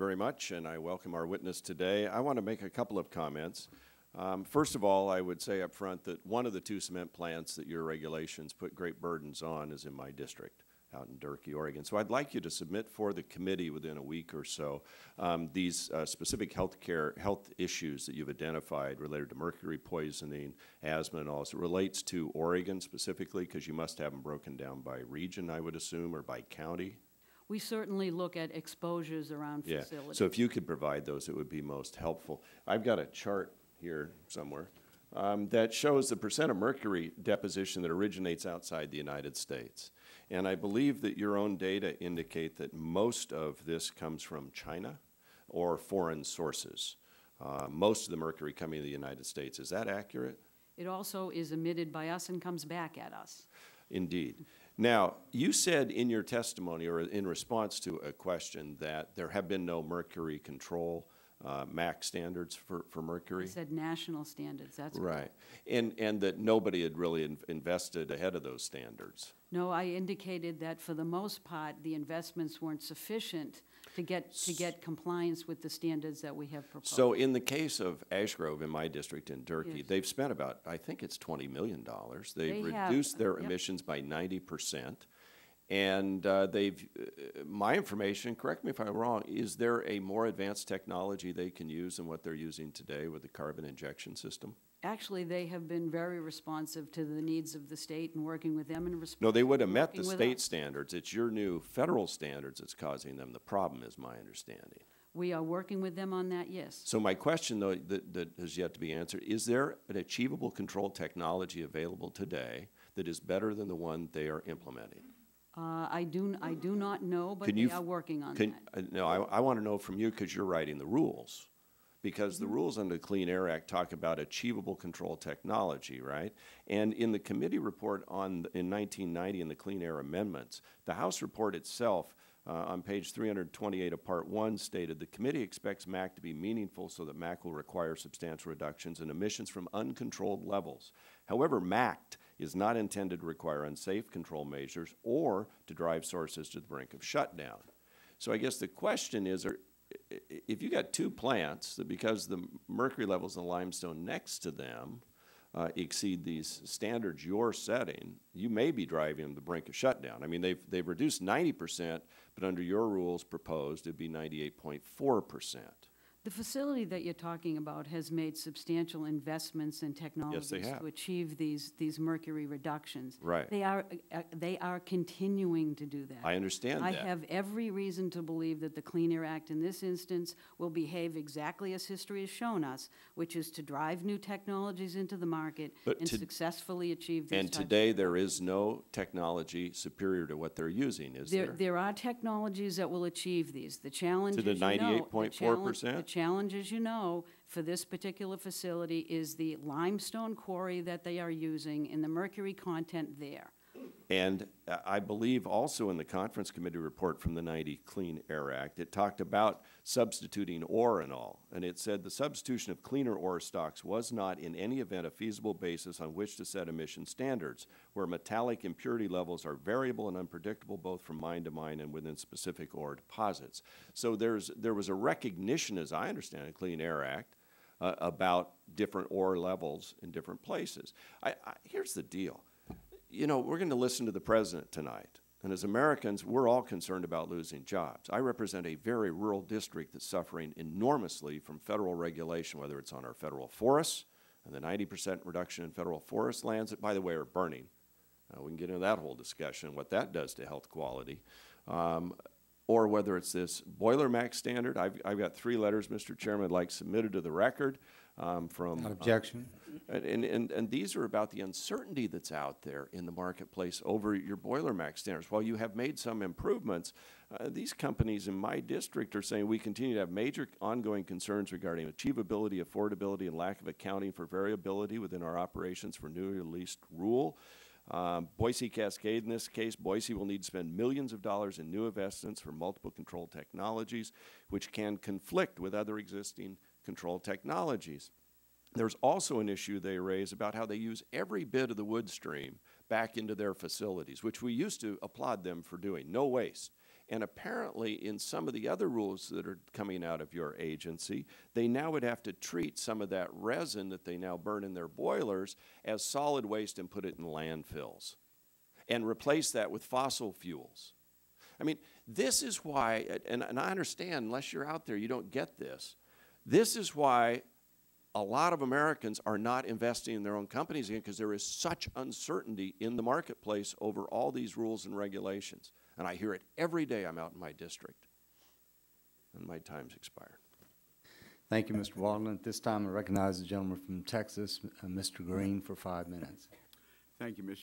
very much, and I welcome our witness today. I want to make a couple of comments. First of all, I would say up front that one of the two cement plants that your regulations put great burdens on is in my district out in Durkee, Oregon. So I'd like you to submit for the committee within a week or so these specific health issues that you've identified related to mercury poisoning, asthma, and all. So it relates to Oregon specifically, because you must have them broken down by region, I would assume, or by county. We certainly look at exposures around facilities. So if you could provide those, it would be most helpful. I've got a chart here somewhere that shows the percent of mercury deposition that originates outside the United States. And I believe that your own data indicate that most of this comes from China or foreign sources. Most of the mercury coming to the United States. Is that accurate? It also is emitted by us and comes back at us. Indeed. Now, you said in your testimony or in response to a question that there have been no mercury control MAC standards for mercury. I said national standards, that's right. And that nobody had really invested ahead of those standards. No, I indicated that for the most part, the investments weren't sufficient to get compliance with the standards that we have proposed. So in the case of Ash Grove in my district in Durkee, they've spent about, I think it's $20 million. They've reduced their emissions by 90%. And my information, correct me if I'm wrong, is there a more advanced technology they can use than what they're using today with the carbon injection system? Actually, they have been very responsive to the needs of the state and working with them. No, they would have met the state standards. It's your new federal standards that's causing them the problem, is my understanding. We are working with them on that, yes. So my question, though, that has yet to be answered, is there an achievable control technology available today that is better than the one they are implementing? I do not know, but they are working on that. No, I want to know from you because you're writing the rules. Because the rules under the Clean Air Act talk about achievable control technology, right? And in the committee report in 1990 in the Clean Air Amendments, the House report itself on page 328 of Part 1 stated, the committee expects MAC to be meaningful so that MAC will require substantial reductions in emissions from uncontrolled levels. However, MAC is not intended to require unsafe control measures or to drive sources to the brink of shutdown. So I guess the question is, if you got two plants that because the mercury levels in the limestone next to them exceed these standards you're setting, you may be driving the brink of shutdown. I mean, they've reduced 90%, but under your rules proposed, it'd be 98.4%. The facility that you're talking about has made substantial investments in technologies to achieve these mercury reductions. Right. They are continuing to do that. I understand that. I have every reason to believe that the Clean Air Act in this instance will behave exactly as history has shown us, which is to drive new technologies into the market and successfully achieve these. And today there is no technology superior to what they're using, is there? There are technologies that will achieve these. The challenge, to the 98.4%? The challenge, as you know, for this particular facility is the limestone quarry that they are using and the mercury content there. And I believe also in the conference committee report from the 90 Clean Air Act, it talked about substituting ore and all. And it said the substitution of cleaner ore stocks was not in any event a feasible basis on which to set emission standards, where metallic impurity levels are variable and unpredictable both from mine to mine and within specific ore deposits. So there was a recognition, as I understand it, Clean Air Act, about different ore levels in different places. Here's the deal. You know, we're going to listen to the president tonight. And as Americans, we're all concerned about losing jobs. I represent a very rural district that's suffering enormously from federal regulation, whether it's on our federal forests and the 90% reduction in federal forest lands that, by the way, are burning. We can get into that whole discussion, what that does to health quality. Or whether it's this boiler MAC standard. I've got 3 letters, Mr. Chairman, I'd like submitted to the record from— Without objection. And these are about the uncertainty that's out there in the marketplace over your boiler MAC standards. While you have made some improvements, these companies in my district are saying we continue to have major ongoing concerns regarding achievability, affordability, and lack of accounting for variability within our operations for newly released rule. Boise Cascade, in this case, Boise will need to spend millions of dollars in new investments for multiple control technologies, which can conflict with other existing control technologies. There's also an issue they raise about how they use every bit of the wood stream back into their facilities, which we used to applaud them for doing, no waste. And apparently, in some of the other rules that are coming out of your agency, they now would have to treat some of that resin that they now burn in their boilers as solid waste and put it in landfills and replace that with fossil fuels. I mean, this is why, and I understand, unless you're out there, you don't get this. This is why a lot of Americans are not investing in their own companies again, because there is such uncertainty in the marketplace over all these rules and regulations. And I hear it every day I'm out in my district. And my time's expired. Thank you, Mr. Walden. At this time, I recognize the gentleman from Texas, Mr. Green, for 5 minutes. Thank you, Mr.